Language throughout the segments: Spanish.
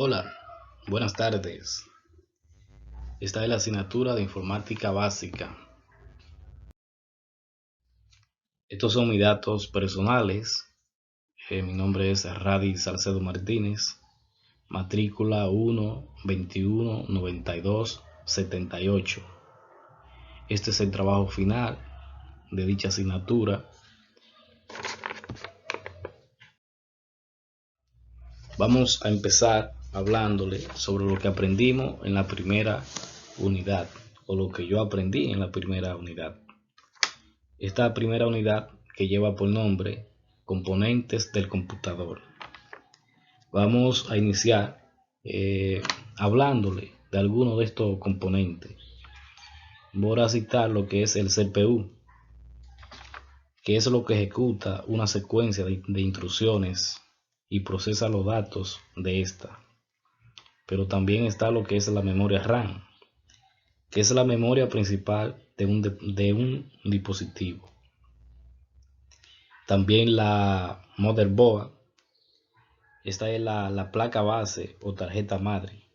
Hola, buenas tardes. Esta es la asignatura de informática básica. Estos son mis datos personales. Mi nombre es Radi Salcedo Martínez, matrícula 1 21 92 78. Este es el trabajo final de dicha asignatura. Vamos a empezar hablándole sobre lo que aprendimos en la primera unidad, o lo que yo aprendí en la primera unidad. Esta primera unidad, que lleva por nombre componentes del computador. Vamos a iniciar hablándole de algunos de estos componentes. Voy a citar lo que es el CPU, que es lo que ejecuta una secuencia de instrucciones y procesa los datos de esta. Pero también está lo que es la memoria RAM, que es la memoria principal de un dispositivo. También la motherboard. Esta es la placa base o tarjeta madre.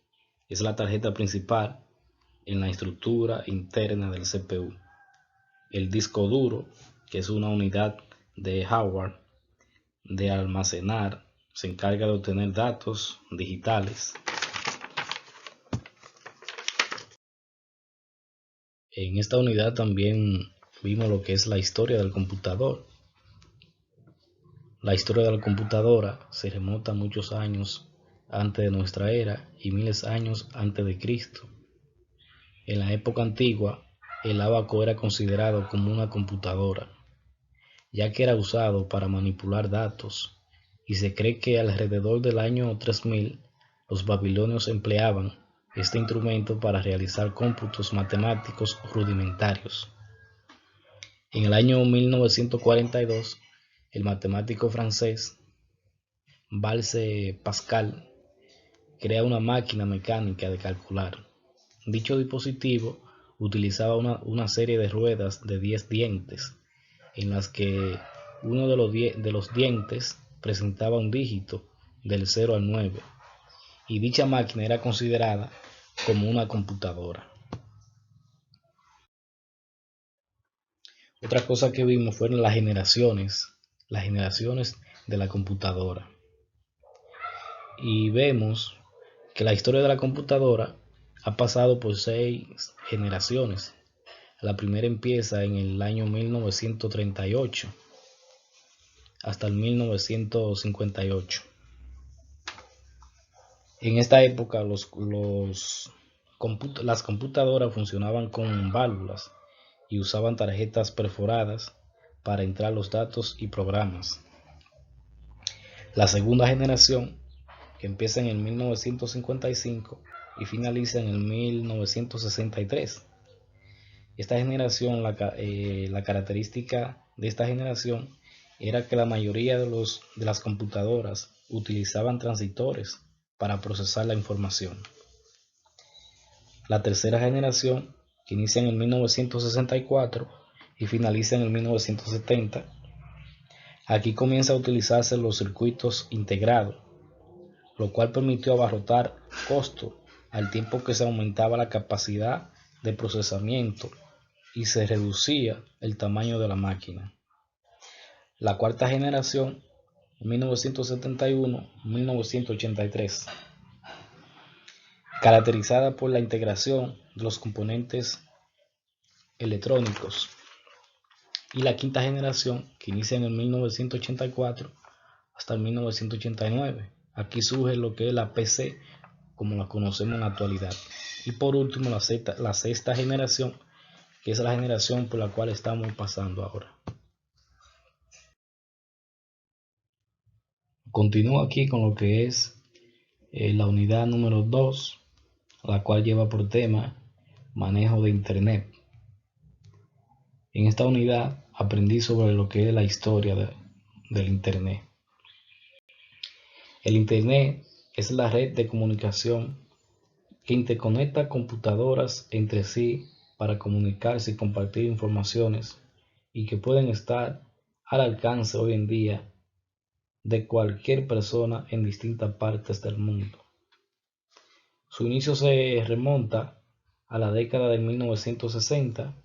Es la tarjeta principal en la estructura interna del CPU. El disco duro, que es una unidad de hardware de almacenar, se encarga de obtener datos digitales. En esta unidad también vimos lo que es la historia del computador. La historia de la computadora se remonta muchos años antes de nuestra era y miles de años antes de Cristo. En la época antigua, el ábaco era considerado como una computadora, ya que era usado para manipular datos, y se cree que alrededor del año 3000 los babilonios empleaban este instrumento para realizar cómputos matemáticos rudimentarios. En el año 1942, el matemático francés Blaise Pascal crea una máquina mecánica de calcular. Dicho dispositivo utilizaba una serie de ruedas de 10 dientes, en las que uno de los dientes presentaba un dígito del 0 al 9, y dicha máquina era considerada como una computadora. Otra cosa que vimos fueron las generaciones de la computadora. Y vemos que la historia de la computadora ha pasado por 6 generaciones. La primera empieza en el año 1938 hasta el 1958. En esta época las computadoras funcionaban con válvulas y usaban tarjetas perforadas para entrar los datos y programas. La segunda generación, que empieza en el 1955 y finaliza en el 1963. Esta generación, la característica de esta generación era que la mayoría de las computadoras utilizaban transistores para procesar la información. La tercera generación, que inicia en el 1964 y finaliza en el 1970, aquí comienza a utilizarse los circuitos integrados, lo cual permitió abarrotar costos al tiempo que se aumentaba la capacidad de procesamiento y se reducía el tamaño de la máquina. La cuarta generación, 1971-1983, caracterizada por la integración de los componentes electrónicos. Y la quinta generación, que inicia en el 1984 hasta el 1989. Aquí surge lo que es la PC como la conocemos en la actualidad. Y por último, la sexta generación, que es la generación por la cual estamos pasando ahora. Continúo aquí con lo que es la unidad número 2, la cual lleva por tema manejo de Internet. En esta unidad aprendí sobre lo que es la historia del Internet. El Internet es la red de comunicación que interconecta computadoras entre sí para comunicarse y compartir informaciones, y que pueden estar al alcance hoy en día de cualquier persona en distintas partes del mundo. Su inicio se remonta a la década de 1960,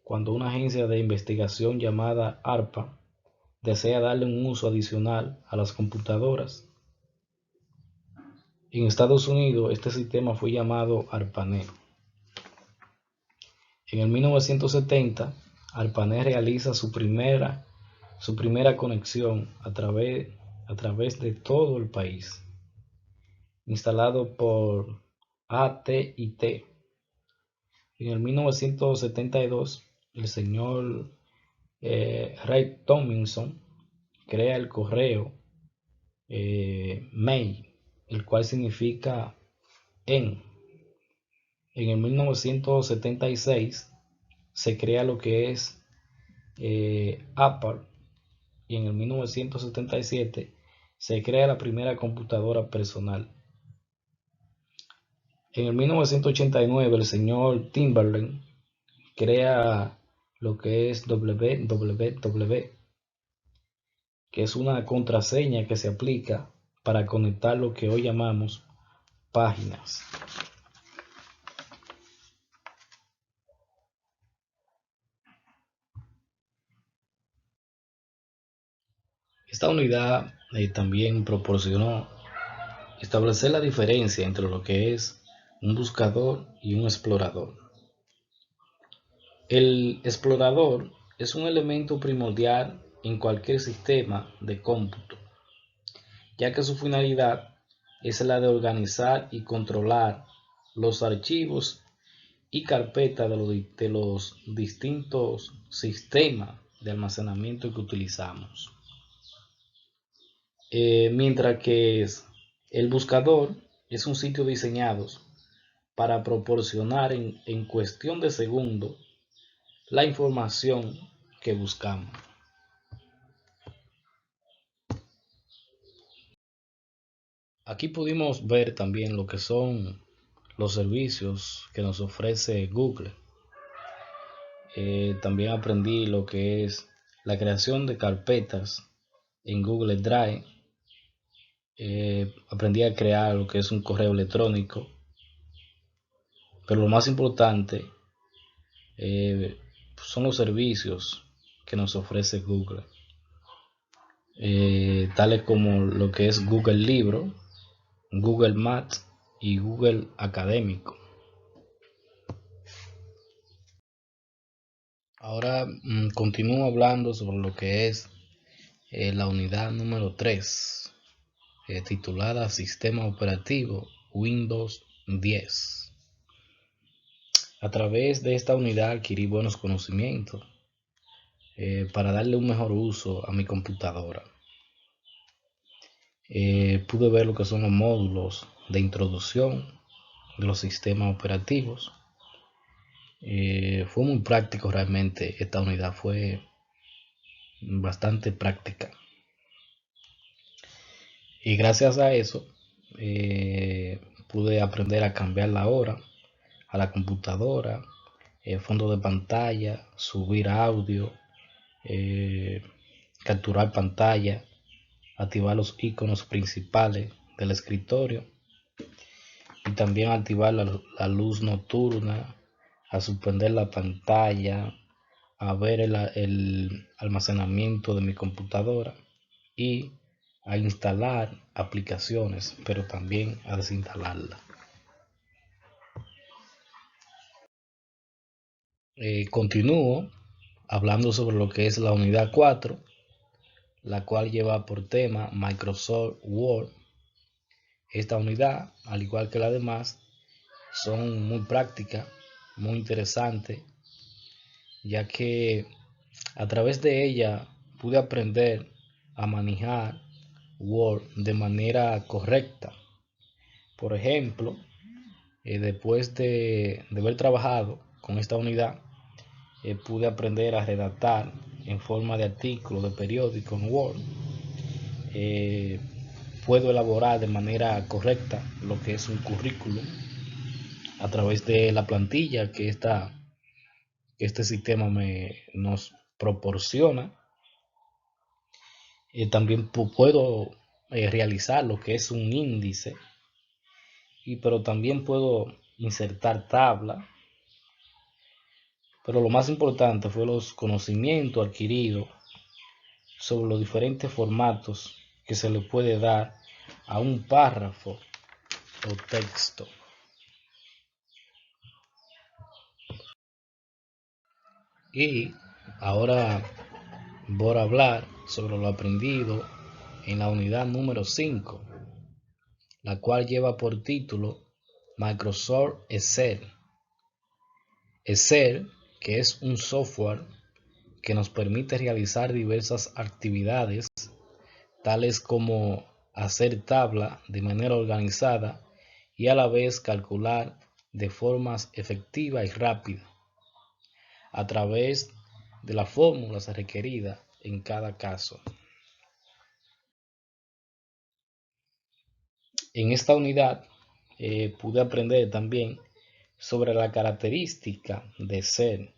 cuando una agencia de investigación llamada ARPA desea darle un uso adicional a las computadoras. En Estados Unidos, este sistema fue llamado ARPANET. En el 1970, ARPANET realiza su primera conexión a través de todo el país, instalado por AT&T. En el 1972, el señor Ray Tomlinson crea el correo mail, el cual significa en. En el 1976 se crea lo que es Apple, y en el 1977 se crea la primera computadora personal. En el 1989 el señor Timberlake crea lo que es www, que es una contraseña que se aplica para conectar lo que hoy llamamos páginas. Esta unidad también proporcionó establecer la diferencia entre lo que es un buscador y un explorador. El explorador es un elemento primordial en cualquier sistema de cómputo, ya que su finalidad es la de organizar y controlar los archivos y carpetas de los distintos sistemas de almacenamiento que utilizamos. Mientras que el buscador es un sitio diseñado para proporcionar en cuestión de segundos la información que buscamos. Aquí pudimos ver también lo que son los servicios que nos ofrece Google. También aprendí lo que es la creación de carpetas en Google Drive. Aprendí a crear lo que es un correo electrónico. Pero lo más importante son los servicios que nos ofrece Google, tales como lo que es Google Libro, Google Maps y Google Académico. Ahora continúo hablando sobre lo que es la unidad número 3, titulada Sistema Operativo Windows 10. A través de esta unidad adquirí buenos conocimientos para darle un mejor uso a mi computadora. Pude ver lo que son los módulos de introducción de los sistemas operativos. Fue muy práctico realmente, esta unidad fue bastante práctica. Y gracias a eso pude aprender a cambiar la hora a la computadora, fondo de pantalla, subir audio, capturar pantalla, activar los iconos principales del escritorio y también activar la luz nocturna, a suspender la pantalla, a ver el almacenamiento de mi computadora y a instalar aplicaciones, pero también a desinstalarla. Continúo hablando sobre lo que es la unidad 4, la cual lleva por tema Microsoft Word. Esta unidad, al igual que las demás, son muy prácticas, muy interesantes, ya que a través de ella pude aprender a manejar Word de manera correcta. Por ejemplo, después de haber trabajado con esta unidad, pude aprender a redactar en forma de artículo de periódico en Word. Puedo elaborar de manera correcta lo que es un currículum a través de la plantilla que este sistema nos proporciona. También puedo realizar lo que es un índice pero también puedo insertar tabla. Pero lo más importante fue los conocimientos adquiridos sobre los diferentes formatos que se le puede dar a un párrafo o texto. Y ahora voy a hablar sobre lo aprendido en la unidad número 5, la cual lleva por título Microsoft Excel. Excel, que es un software que nos permite realizar diversas actividades, tales como hacer tabla de manera organizada y a la vez calcular de forma efectiva y rápida a través de las fórmulas requeridas en cada caso. En esta unidad pude aprender también sobre la característica de Excel.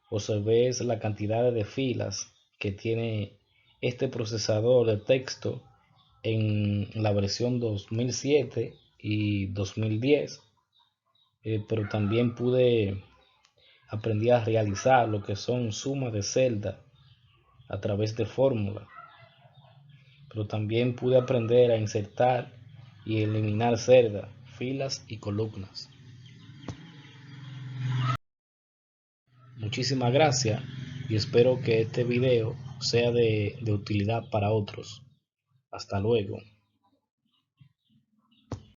Observé la cantidad de filas que tiene este procesador de texto en la versión 2007 y 2010, pero también aprendí a realizar lo que son sumas de celdas a través de fórmulas, pero también pude aprender a insertar y eliminar celdas, filas y columnas. Muchísimas gracias y espero que este video sea de utilidad para otros. Hasta luego.